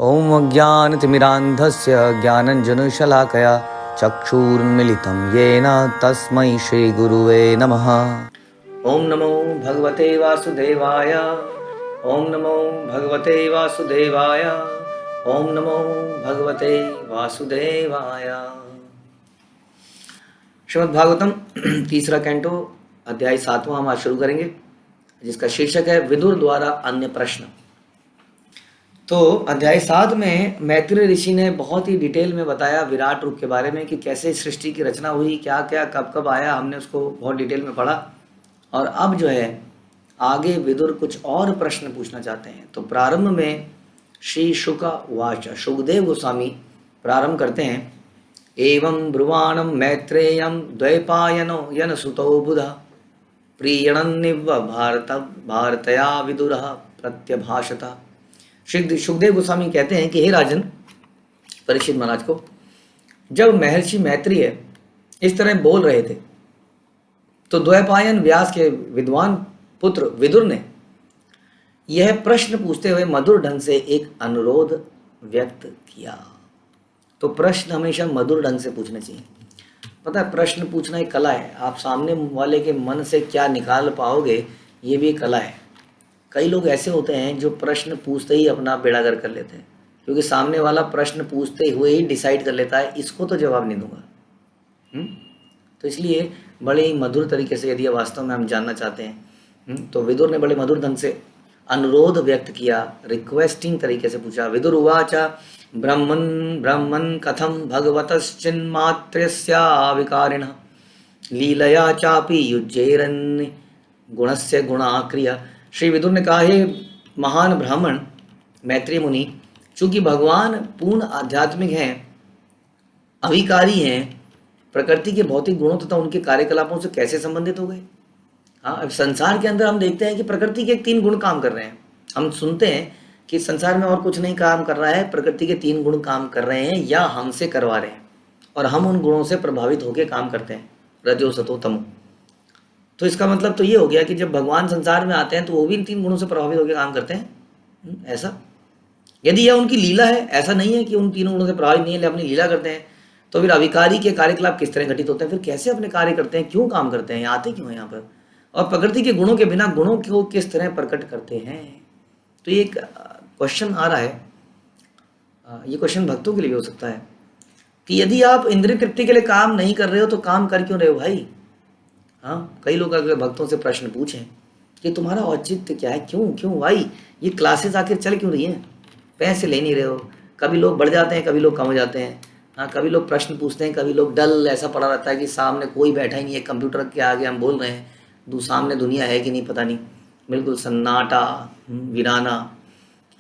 ॐ अज्ञानतिमिरान्धस्य ज्ञानञ्जनशलाकया चक्षुरुन्मिलितं येन तस्मै श्रीगुरुवे नमः। ॐ नमो भगवते वासुदेवाय। ॐ नमो भगवते वासुदेवाय। ॐ नमो भगवते वासुदेवाय। श्रीमद् भागवतम तीसरा कैंटो अध्याय 7वां हम आज शुरू करेंगे, जिसका शीर्षक है विदुर द्वारा अन्य प्रश्न। तो अध्याय 7 में मैत्रेय ऋषि ने बहुत ही डिटेल में बताया विराट रूप के बारे में कि कैसे सृष्टि की रचना हुई, क्या क्या कब कब आया, हमने उसको बहुत डिटेल में पढ़ा। और अब जो है आगे विदुर कुछ और प्रश्न पूछना चाहते हैं। तो प्रारंभ में श्री शुक उवाच, शुकदेव गोस्वामी प्रारंभ करते हैं। एवं ब्रुवाणं मैत्रेयं द्वैपायनो यनसुतो बुधः प्रीणन्निव भारतया विदुरः प्रत्यभाषत। श्री सुखदेव गोस्वामी कहते हैं कि हे राजन, परीक्षित महाराज को जब महर्षि मैत्रेय इस तरह बोल रहे थे तो द्वैपायन व्यास के विद्वान पुत्र विदुर ने यह प्रश्न पूछते हुए मधुर ढंग से एक अनुरोध व्यक्त किया। तो प्रश्न हमेशा मधुर ढंग से पूछने चाहिए। पता है, प्रश्न पूछना एक कला है। आप सामने वाले के मन से क्या निकाल पाओगे, ये भी एक कला है। कई लोग ऐसे होते हैं जो प्रश्न पूछते ही अपना बेड़ा गर्क कर लेते हैं, क्योंकि सामने वाला प्रश्न पूछते हुए ही डिसाइड कर लेता है इसको तो जवाब नहीं दूंगा। तो इसलिए बड़े ही मधुर तरीके से यदि वास्तव में हम जानना चाहते हैं तो विदुर ने बड़े मधुर ढंग से अनुरोध व्यक्त किया, रिक्वेस्टिंग तरीके से पूछा। विदुर उवाचा ब्रह्मन् कथम भगवतश्चिन्मात्रस्या विकारिणः लीलया चापि युज्येरन् गुणस्य गुणाक्रिया। श्री विदुर ने कहा, हे महान ब्राह्मण मैत्रेय मुनि, चूंकि भगवान पूर्ण आध्यात्मिक हैं, अविकारी हैं, प्रकृति के भौतिक गुणों तथा उनके कार्यकलापों से कैसे संबंधित हो गए। हाँ, अब संसार के अंदर हम देखते हैं कि प्रकृति के 3 गुण काम कर रहे हैं। हम सुनते हैं कि संसार में और कुछ नहीं काम कर रहा है, प्रकृति के 3 गुण काम कर रहे हैं या हमसे करवा रहे हैं, और हम उन गुणों से प्रभावित होकर काम करते हैं, रजो सतो तमो। तो इसका मतलब तो ये हो गया कि जब भगवान संसार में आते हैं तो वो भी इन 3 गुणों से प्रभावित होकर काम करते हैं। ऐसा यदि यह उनकी लीला है, ऐसा नहीं है कि उन 3 गुणों से प्रभावित नहीं है, अपनी लीला करते हैं, तो फिर अविकारी के कार्यकलाप किस तरह घटित होते हैं, फिर कैसे अपने कार्य करते हैं, क्यों काम करते हैं, आते क्यों हैं यहाँ पर, और प्रकृति के गुणों के बिना गुणों को किस तरह प्रकट करते हैं। तो ये एक क्वेश्चन आ रहा है। ये क्वेश्चन भक्तों के लिए भी हो सकता है कि यदि आप इंद्रिय तृप्ति के लिए काम नहीं कर रहे हो तो काम कर क्यों रहे हो भाई। हाँ, कई लोग अगर भक्तों से प्रश्न पूछें कि तुम्हारा औचित्य क्या है, क्यों भाई ये क्लासेस आखिर चल क्यों रही हैं, पैसे ले नहीं रहे हो। कभी लोग बढ़ जाते हैं, कभी लोग कम हो जाते हैं। हाँ, कभी लोग प्रश्न पूछते हैं, कभी लोग डल ऐसा पड़ा रहता है कि सामने कोई बैठा ही नहीं है, कंप्यूटर के आगे हम बोल रहे हैं, सामने दुनिया है कि नहीं पता नहीं, बिल्कुल सन्नाटा वीराना।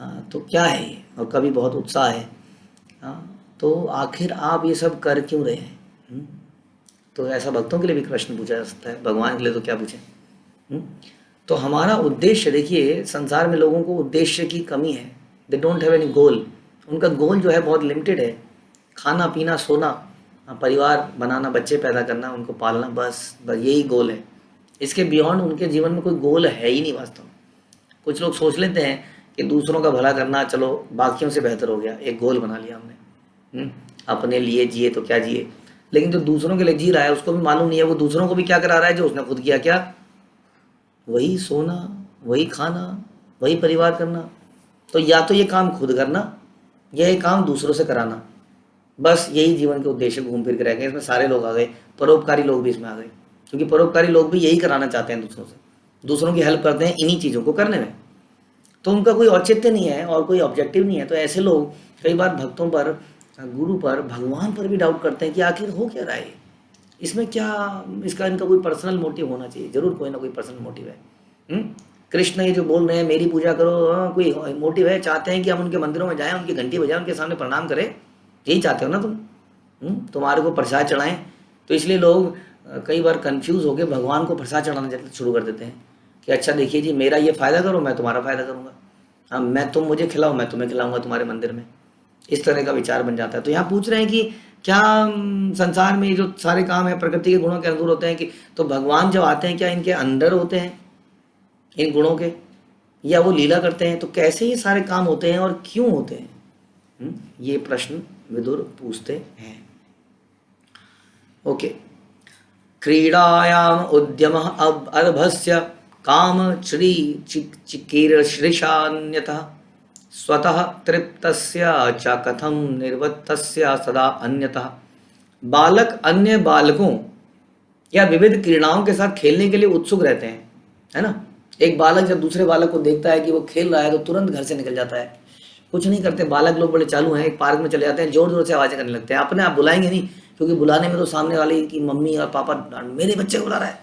हाँ, तो क्या है ये, और कभी बहुत उत्साह है। हाँ, तो आखिर आप ये सब कर क्यों रहे हैं। तो ऐसा भक्तों के लिए भी प्रश्न पूछा जा सकता है, भगवान के लिए तो क्या पूछें। तो हमारा उद्देश्य, देखिए संसार में लोगों को उद्देश्य की कमी है। दे डोंट हैव एनी गोल। उनका गोल जो है बहुत लिमिटेड है। खाना पीना सोना, परिवार बनाना, बच्चे पैदा करना, उनको पालना, बस यही गोल है। इसके बियॉन्ड उनके जीवन में कोई गोल है ही नहीं वास्तव में। कुछ लोग सोच लेते हैं कि दूसरों का भला करना, चलो बाकियों से बेहतर हो गया, एक गोल बना लिया हमने। अपने लिए जिए तो क्या जिए, लेकिन जो दूसरों के लिए जी रहा है उसको भी मालूम नहीं है वो दूसरों को भी क्या करा रहा है जो उसने खुद किया। क्या, वही सोना, वही खाना, वही परिवार करना। तो या तो ये काम खुद करना या ये काम दूसरों से कराना, बस यही जीवन के उद्देश्य घूम फिर के रह गए। इसमें सारे लोग आ गए, परोपकारी लोग भी इसमें आ गए, क्योंकि परोपकारी लोग भी यही कराना चाहते हैं दूसरों से, दूसरों की हेल्प करते हैं इन्हीं चीज़ों को करने में। तो उनका कोई औचित्य नहीं है और कोई ऑब्जेक्टिव नहीं है। तो ऐसे लोग कई बार भक्तों पर, गुरु पर, भगवान पर भी डाउट करते हैं कि आखिर हो क्या रहा है, इसमें क्या, इनका कोई पर्सनल मोटिव होना चाहिए। जरूर कोई ना कोई पर्सनल मोटिव है। कृष्ण ये जो बोल रहे हैं मेरी पूजा करो, कोई मोटिव है, चाहते हैं कि हम उनके मंदिरों में जाएं, उनकी घंटी बजाएं, उनके सामने प्रणाम करें, यही चाहते हो ना तुम। तुम्हारे को प्रसाद चढ़ाएं। तो इसलिए लोग कई बार कंफ्यूज होकर भगवान को प्रसाद चढ़ाना शुरू कर देते हैं कि अच्छा देखिए जी, मेरा ये फ़ायदा करो, मैं तुम्हारा फ़ायदा करूँगा। हाँ, तुम मुझे खिलाओ, मैं तुम्हें खिलाऊंगा तुम्हारे मंदिर में। इस तरह का विचार बन जाता है। तो यहाँ पूछ रहे हैं कि क्या संसार में जो सारे काम है प्रकृति के गुणों के अनुरूप होते हैं कि, तो भगवान जब आते हैं क्या इनके अंदर होते हैं इन गुणों के, या वो लीला करते हैं। तो कैसे ये सारे काम होते हैं और क्यों होते हैं, ये प्रश्न विदुर पूछते हैं। ओके। क्रीडायाम उद्यमः अर्भस्य काम श्री चिकीर्षृशान्यतः स्वतः तृप्तस्य च कथम निर्वत्तस्य सदा अन्यतः। बालक अन्य बालकों या विविध क्रीड़ाओं के साथ खेलने के लिए उत्सुक रहते हैं, है ना। एक बालक जब दूसरे बालक को देखता है कि वो खेल रहा है तो तुरंत घर से निकल जाता है, कुछ नहीं करते। बालक लोग बड़े चालू हैं, एक पार्क में चले जाते हैं, जोर जोर से आवाज़ें करने लगते हैं। अपने आप बुलाएंगे नहीं, क्योंकि बुलाने में तो सामने वाली की मम्मी और पापा मेरे बच्चे को बुला रहा है,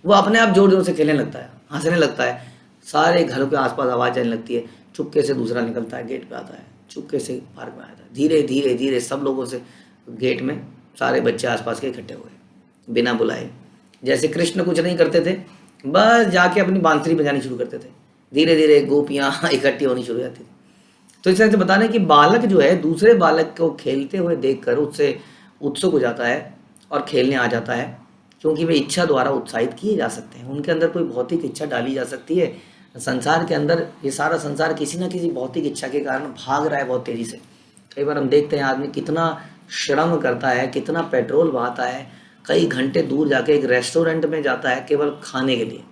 वो अपने आप जोर जोर से खेलने लगता है, हंसने लगता है। सारे घरों के आसपास आवाज़ आने लगती है। चुपके से दूसरा निकलता है, गेट पे आता है, चुपके से पार्क में आता है। धीरे धीरे धीरे सब लोगों से गेट में सारे बच्चे आसपास के इकट्ठे हुए बिना बुलाए। जैसे कृष्ण कुछ नहीं करते थे, बस जाके अपनी बांसुरी बजानी शुरू करते थे। धीरे धीरे गोपियाँ इकट्ठी होनी शुरू हो जाती थी। तो इस तरह से बता रहे हैं कि बालक जो है दूसरे बालक को खेलते हुए देखकर उससे उत्सुक हो जाता है और खेलने आ जाता है, क्योंकि वे इच्छा द्वारा उत्साहित किए जा सकते हैं। उनके अंदर कोई भौतिक इच्छा डाली जा सकती है। संसार के अंदर ये सारा संसार किसी न किसी भौतिक इच्छा के कारण भाग रहा है बहुत तेज़ी से। कई बार हम देखते हैं आदमी कितना श्रम करता है, कितना पेट्रोल बहाता है, कई घंटे दूर जाके एक रेस्टोरेंट में जाता है केवल खाने के लिए,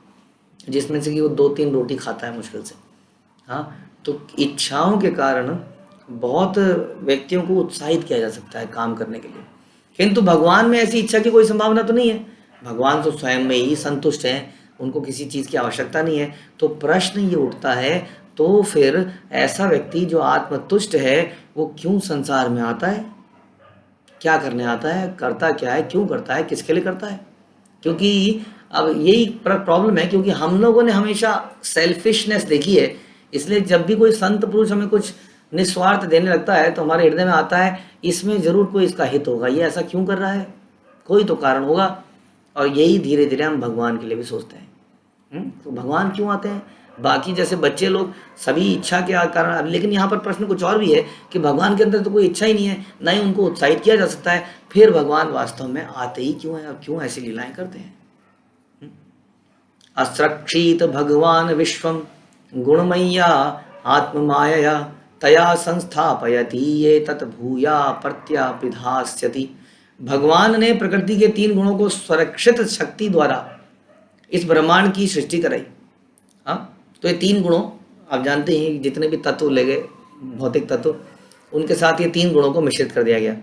जिसमें से कि वो 2-3 रोटी खाता है मुश्किल से। हाँ, तो इच्छाओं के कारण बहुत व्यक्तियों को उत्साहित किया जा सकता है काम करने के लिए, किंतु भगवान में ऐसी इच्छा की कोई संभावना तो नहीं है। भगवान तो स्वयं में ही संतुष्ट हैं, उनको किसी चीज़ की आवश्यकता नहीं है। तो प्रश्न ये उठता है, तो फिर ऐसा व्यक्ति जो आत्मतुष्ट है वो क्यों संसार में आता है, क्या करने आता है, करता क्या है, क्यों करता है, किसके लिए करता है? क्योंकि अब यही प्रॉब्लम है, क्योंकि हम लोगों ने हमेशा सेल्फिशनेस देखी है। इसलिए जब भी कोई संत पुरुष हमें कुछ निस्वार्थ देने लगता है तो हमारे हृदय में आता है इसमें ज़रूर कोई इसका हित होगा, ये ऐसा क्यों कर रहा है, कोई तो कारण होगा। और यही धीरे धीरे हम भगवान के लिए भी सोचते हैं। तो भगवान क्यों आते हैं? बाकी जैसे बच्चे लोग सभी इच्छा के कारण, लेकिन यहाँ पर प्रश्न कुछ और भी है कि भगवान के अंदर तो कोई इच्छा ही नहीं है, ना ही उनको उत्साहित किया जा सकता है, फिर भगवान वास्तव में आते ही क्यों हैं और क्यों ऐसी लीलाएं करते हैं? असृक्षीत भगवान विश्वम गुणमय्या आत्ममायया तया संस्थापयति ये तत् भूया प्रत्यापिधास्यति। भगवान ने प्रकृति के 3 गुणों को सुरक्षित शक्ति द्वारा इस ब्रह्मांड की सृष्टि कराई। हाँ, तो ये 3 गुणों आप जानते हैं, जितने भी तत्व ले गए भौतिक तत्व, उनके साथ ये 3 गुणों को मिश्रित कर दिया गया।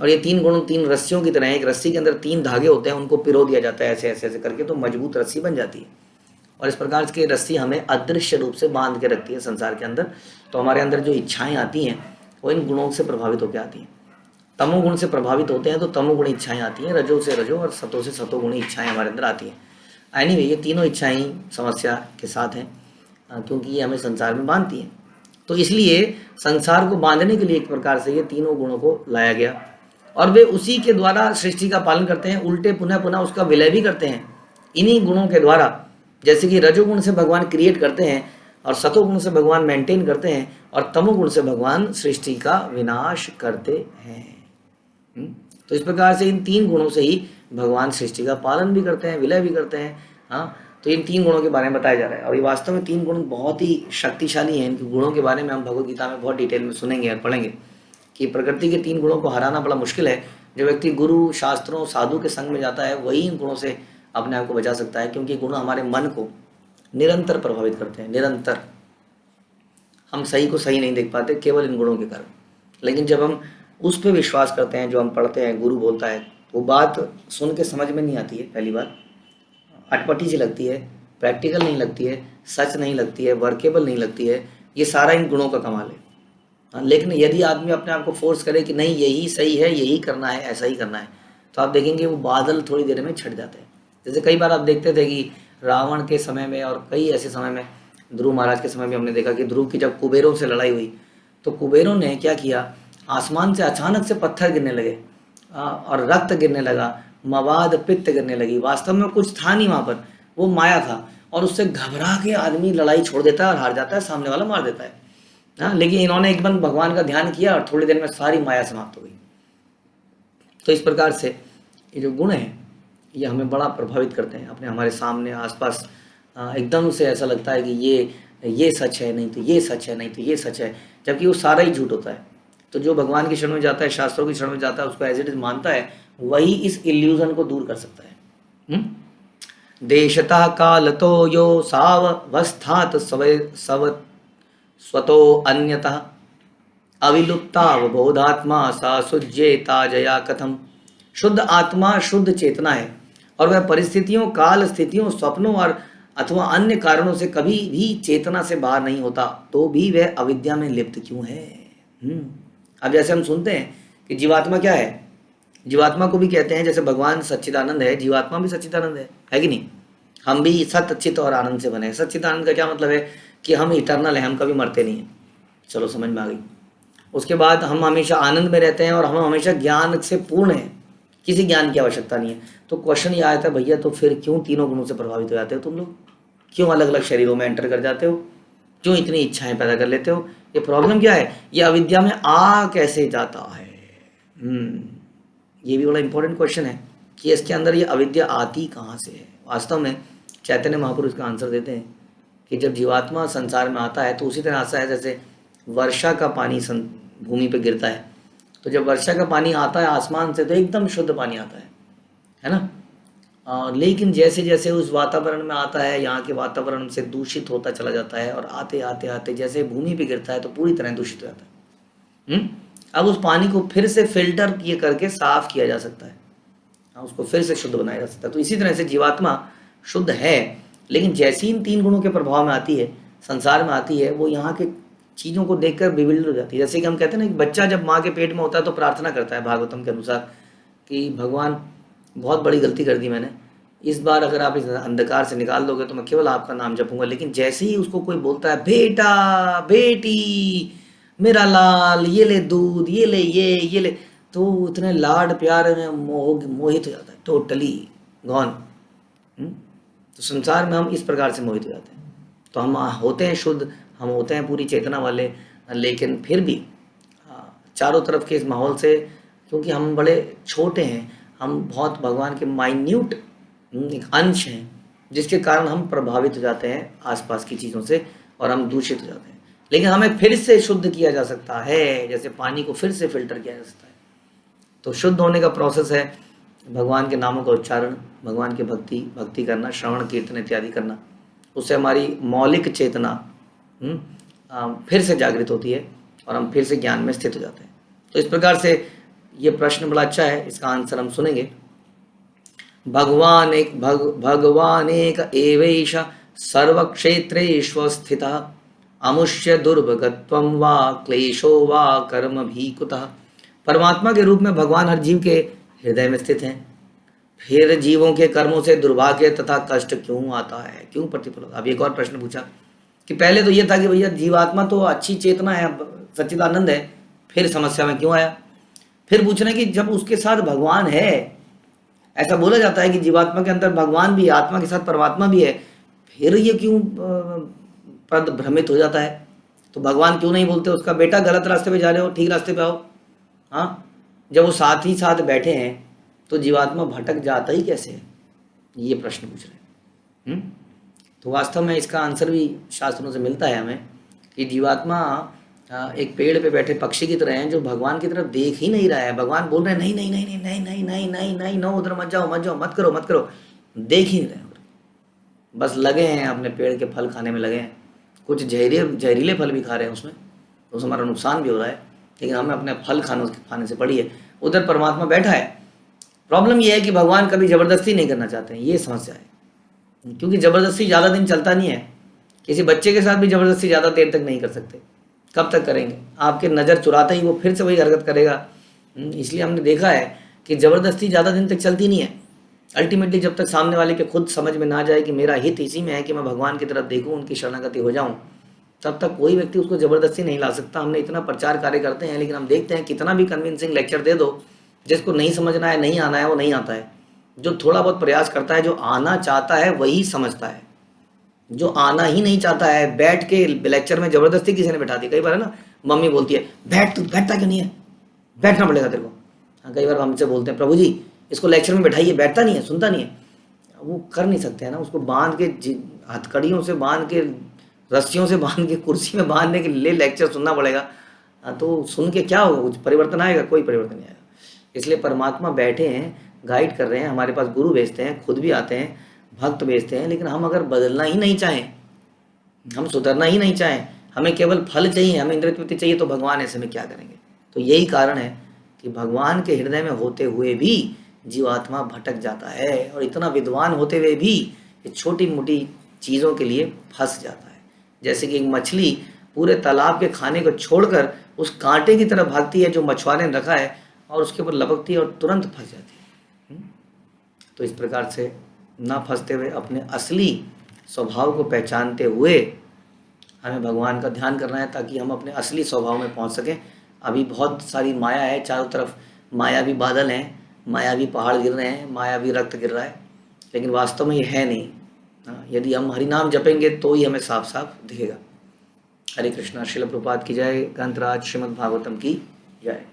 और ये 3 गुण 3 रस्सियों की तरह है। एक रस्सी के अंदर 3 धागे होते हैं, उनको पिरो दिया जाता है ऐसे ऐसे ऐसे करके, तो मजबूत रस्सी बन जाती है। और इस प्रकार की रस्सी हमें अदृश्य रूप से बांध के रखती है संसार के अंदर। तो हमारे अंदर जो इच्छाएं आती हैं वो इन गुणों से प्रभावित होकर आती हैं। तमोगुण से प्रभावित होते हैं तो तमोगुण इच्छाएं आती हैं, रजो से रजो और सतो से सतोगुणी इच्छाएं हमारे अंदर आती हैं। एनीवे, ये तीनों इच्छाएं समस्या के साथ हैं, क्योंकि ये हमें संसार में बांधती हैं। तो इसलिए संसार को बांधने के लिए एक प्रकार से ये तीनों गुणों को लाया गया, और वे उसी के द्वारा सृष्टि का पालन करते हैं, उल्टे पुनः पुनः उसका विलय भी करते हैं इन्हीं गुणों के द्वारा। जैसे कि रजोगुण से भगवान क्रिएट करते हैं, और सतोगुण से भगवान मेंटेन करते हैं, और तमोगुण से भगवान सृष्टि का विनाश करते हैं। तो इस प्रकार से इन 3 गुणों से ही भगवान सृष्टि का पालन भी करते हैं, विलय भी करते हैं। हाँ, तो इन 3 गुणों के बारे में बताया जा रहा है, और ये वास्तव में 3 गुण बहुत ही शक्तिशाली हैं। इन गुणों के बारे में हम भगवद गीता में बहुत डिटेल में सुनेंगे और पढ़ेंगे कि प्रकृति के 3 गुणों को हराना बड़ा मुश्किल है। जो व्यक्ति गुरु, शास्त्रों, साधु के संग में जाता है वही इन गुणों से अपने आप को बचा सकता है, क्योंकि गुण हमारे मन को निरंतर प्रभावित करते हैं, निरंतर। हम सही को सही नहीं देख पाते केवल इन गुणों के कारण। लेकिन जब हम उस पर विश्वास करते हैं, जो हम पढ़ते हैं, गुरु बोलता है, वो बात सुन के समझ में नहीं आती है, पहली बार अटपटी सी लगती है, प्रैक्टिकल नहीं लगती है, सच नहीं लगती है, वर्केबल नहीं लगती है। ये सारा इन गुणों का कमाल है। लेकिन यदि आदमी अपने आप को फोर्स करे कि नहीं यही सही है, यही करना है, ऐसा ही करना है, तो आप देखेंगे वो बादल थोड़ी देर में छट जाते हैं। जैसे कई बार आप देखते थे कि रावण के समय में और कई ऐसे समय में, ध्रुव महाराज के समय में हमने देखा कि ध्रुव की जब कुबेरों से लड़ाई हुई तो कुबेरों ने क्या किया, आसमान से अचानक से पत्थर गिरने लगे और रक्त गिरने लगा, मवाद पित्त गिरने लगी। वास्तव में कुछ था नहीं वहाँ पर, वो माया था, और उससे घबरा के आदमी लड़ाई छोड़ देता है और हार जाता है, सामने वाला मार देता है। हाँ, लेकिन इन्होंने एक बार भगवान का ध्यान किया और थोड़ी देर में सारी माया समाप्त हो गई। तो इस प्रकार से ये जो गुण हैं ये हमें बड़ा प्रभावित करते हैं, अपने हमारे सामने आसपास एकदम से ऐसा लगता है कि ये सच है, नहीं तो ये सच है, नहीं तो ये सच है, जबकि वो सारा ही झूठ होता है। तो जो भगवान की शरण में जाता है, शास्त्रों की शरण में जाता है, उसको एज इट इज मानता है, वही इस इल्यूजन को दूर कर सकता है। देशतः कालतो यो सावस्थात सव स्वतो अन्यतः अविलुप्तावबोधात्मा सा सुज्येता जया कथम। शुद्ध आत्मा शुद्ध चेतना है और वह परिस्थितियों, काल, स्थितियों, स्वप्नों और अथवा अन्य कारणों से कभी भी चेतना से बाहर नहीं होता, तो भी वह अविद्या में लिप्त क्यों है। अब जैसे हम सुनते हैं कि जीवात्मा क्या है, जीवात्मा को भी कहते हैं, जैसे भगवान सच्चिदानंद है, जीवात्मा भी सच्चिदानंद है कि नहीं। हम भी सत, चित और आनंद से बने हैं। सच्चिदानंद का क्या मतलब है कि हम इटर्नल हैं, हम कभी मरते नहीं हैं। चलो समझ में आ गई। उसके बाद हम हमेशा आनंद में रहते हैं और हम हमेशा ज्ञान से पूर्ण हैं, किसी ज्ञान की आवश्यकता नहीं है। तो क्वेश्चन ये आया था, भैया तो फिर क्यों तीनों गुणों से प्रभावित हो जाते हो तुम लोग, क्यों अलग अलग शरीरों में एंटर कर जाते हो, क्यों इतनी इच्छाएं पैदा कर लेते हो, ये प्रॉब्लम क्या है, ये अविद्या में आ कैसे जाता है। ये भी बड़ा इंपॉर्टेंट क्वेश्चन है कि इसके अंदर ये अविद्या आती कहाँ से है। वास्तव में चैतन्य महापुरुष का आंसर देते हैं कि जब जीवात्मा संसार में आता है तो उसी तरह आता है जैसे वर्षा का पानी भूमि पे गिरता है। तो जब वर्षा का पानी आता है आसमान से तो एकदम शुद्ध पानी आता है ना। लेकिन जैसे जैसे उस वातावरण में आता है, यहाँ के वातावरण से दूषित होता चला जाता है और आते आते आते जैसे भूमि पे गिरता है तो पूरी तरह दूषित हो जाता है। अब उस पानी को फिर से फिल्टर किए करके साफ किया जा सकता है, उसको फिर से शुद्ध बनाया जा सकता है। तो इसी तरह से जीवात्मा शुद्ध है, लेकिन जैसी इन तीन गुणों के प्रभाव में आती है, संसार में आती है, वो यहाँ के चीज़ों को देखकर बिविल्ड हो जाती है। जैसे कि हम कहते हैं ना कि बच्चा जब माँ के पेट में होता है तो प्रार्थना करता है भागवतम के अनुसार कि भगवान बहुत बड़ी गलती कर दी मैंने, इस बार अगर आप इस अंधकार से निकाल दोगे तो मैं केवल आपका नाम जपूंगा। लेकिन जैसे ही उसको कोई बोलता है बेटा, बेटी, मेरा लाल, ये ले दूध, ये ले, ये ले, तो इतने लाड प्यार में मोहित हो जाता है, टोटली गॉन। तो संसार में हम इस प्रकार से मोहित हो जाते हैं। तो हम होते हैं शुद्ध, हम होते हैं पूरी चेतना वाले, लेकिन फिर भी चारों तरफ के इस माहौल से, क्योंकि हम बड़े छोटे हैं, हम बहुत भगवान के माइन्यूट एक अंश हैं, जिसके कारण हम प्रभावित हो जाते हैं आसपास की चीज़ों से और हम दूषित हो जाते हैं। लेकिन हमें फिर से शुद्ध किया जा सकता है, जैसे पानी को फिर से फिल्टर किया जा सकता है। तो शुद्ध होने का प्रोसेस है भगवान के नामों का उच्चारण, भगवान की भक्ति करना, श्रवण कीर्तन इत्यादि करना। उससे हमारी मौलिक चेतना फिर से जागृत होती है और हम फिर से ज्ञान में स्थित हो जाते हैं। तो इस प्रकार से ये प्रश्न बड़ा अच्छा है, इसका आंसर हम सुनेंगे। भगवान एक एवैष सर्वक्षेत्रेषु स्थितः अमुष्य दुर्भगत्वं वा क्लेशो वा कर्म भी कुतः। परमात्मा के रूप में भगवान हर जीव के हृदय में स्थित हैं, फिर जीवों के कर्मों से दुर्भाग्य तथा कष्ट क्यों आता है, क्यों प्रतिफल होता है। अब एक और प्रश्न पूछा कि पहले तो ये था कि भैया जीवात्मा तो अच्छी चेतना है, सच्चिदानंद है, फिर समस्या में क्यों आया। फिर पूछना कि जब उसके साथ भगवान है, ऐसा बोला जाता है कि जीवात्मा के अंदर भगवान भी है, आत्मा के साथ परमात्मा भी है, फिर ये क्यों पद भ्रमित हो जाता है। तो भगवान क्यों नहीं बोलते उसका बेटा गलत रास्ते पे जा रहे हो, ठीक रास्ते पे आओ। हाँ, जब वो साथ ही साथ बैठे हैं तो जीवात्मा भटक जाता ही कैसे है, ये प्रश्न पूछ रहे हैं। तो वास्तव में इसका आंसर भी शास्त्रों से मिलता है हमें कि जीवात्मा एक पेड़ पे बैठे पक्षी की तरह हैं जो भगवान की तरफ देख ही नहीं रहा है। भगवान बोल रहे हैं नहीं नहीं नहीं नहीं नहीं नहीं नहीं नहीं नहीं नो, उधर मत जाओ मत जाओ, मत करो मत करो, देख ही नहीं रहे, बस लगे हैं अपने पेड़ के फल खाने में लगे हैं। कुछ जहरीले फल भी खा रहे हैं उसमें, तो हमारा नुकसान भी हो रहा है, लेकिन हमें अपने फल खाने से पड़ी है। उधर परमात्मा बैठा है। प्रॉब्लम यह है कि भगवान कभी ज़बरदस्ती नहीं करना चाहते हैं, ये समस्या है। क्योंकि ज़बरदस्ती ज़्यादा दिन चलता नहीं है, किसी बच्चे के साथ भी ज़बरदस्ती ज़्यादा देर तक नहीं कर सकते। कब तक करेंगे, आपके नज़र चुराते ही वो फिर से वही हरकत करेगा। इसलिए हमने देखा है कि ज़बरदस्ती ज़्यादा दिन तक चलती नहीं है। अल्टीमेटली जब तक सामने वाले के खुद समझ में ना जाए कि मेरा हित इसी में है कि मैं भगवान की तरफ देखूं, उनकी शरणागति हो जाऊं, तब तक कोई व्यक्ति उसको ज़बरदस्ती नहीं ला सकता। हमने इतना प्रचार कार्य करते हैं, लेकिन हम देखते हैं कितना भी कन्विंसिंग लेक्चर दे दो, जिसको नहीं समझना है, नहीं आना है, वो नहीं आता है। जो थोड़ा बहुत प्रयास करता है, जो आना चाहता है वही समझता है। जो आना ही नहीं चाहता है, बैठ के लेक्चर में ज़बरदस्ती किसी ने बैठा दी। कई बार है ना, मम्मी बोलती है बैठ, तू बैठता क्यों नहीं है, बैठना पड़ेगा तेरे को। हाँ, कई बार हमसे बोलते हैं प्रभु जी इसको लेक्चर में बैठाइए, बैठता नहीं है, सुनता नहीं है। वो कर नहीं सकते हैं ना, उसको बांध के हथकड़ियों से बांध के, रस्सियों से बांध के, कुर्सी में बांधने के लिए लेक्चर सुनना पड़ेगा, हाँ, तो सुन के क्या होगा, कुछ परिवर्तन आएगा? कोई परिवर्तन नहीं आएगा। इसलिए परमात्मा बैठे हैं, गाइड कर रहे हैं, हमारे पास गुरु भेजते हैं, खुद भी आते हैं, भक्त भेजते हैं, लेकिन हम अगर बदलना ही नहीं चाहें, हम सुधरना ही नहीं चाहें, हमें केवल फल चाहिए, हमें इंद्रिय तृप्ति चाहिए, तो भगवान ऐसे में क्या करेंगे? तो यही कारण है कि भगवान के हृदय में होते हुए भी जीवात्मा भटक जाता है, और इतना विद्वान होते हुए भी ये छोटी मोटी चीज़ों के लिए फंस जाता है। जैसे कि एक मछली पूरे तालाब के खाने को छोड़कर उस कांटे की तरफ भागती है जो मछुआरे ने रखा है, और उसके ऊपर लपकती है और तुरंत फंस जाती है। तो इस प्रकार से ना फंसते हुए अपने असली स्वभाव को पहचानते हुए हमें भगवान का ध्यान करना है, ताकि हम अपने असली स्वभाव में पहुंच सकें। अभी बहुत सारी माया है, चारों तरफ मायावी बादल हैं, मायावी पहाड़ गिर रहे हैं, मायावी रक्त गिर रहा है, लेकिन वास्तव में ये है नहीं। हाँ, यदि हम हरि नाम जपेंगे तो ही हमें साफ साफ दिखेगा। हरे कृष्णा। श्रील प्रभुपाद की जय। ग्रंथराज श्रीमद् भागवतम की जय।